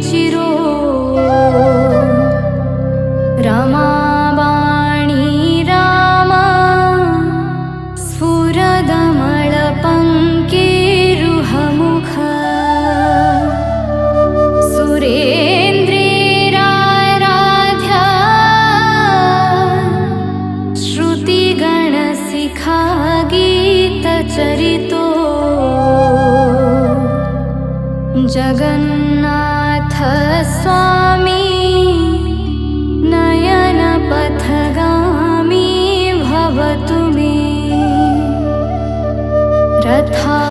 चिरो रमाबाणी रामा स्फुरदमलपङ्केरुहमुख सुरेन्द्रेराराध्या श्रुतिगणशिखा गीतचरितो जगन्नाथ स्वामी नयनपथगामी भवतु मे रथा।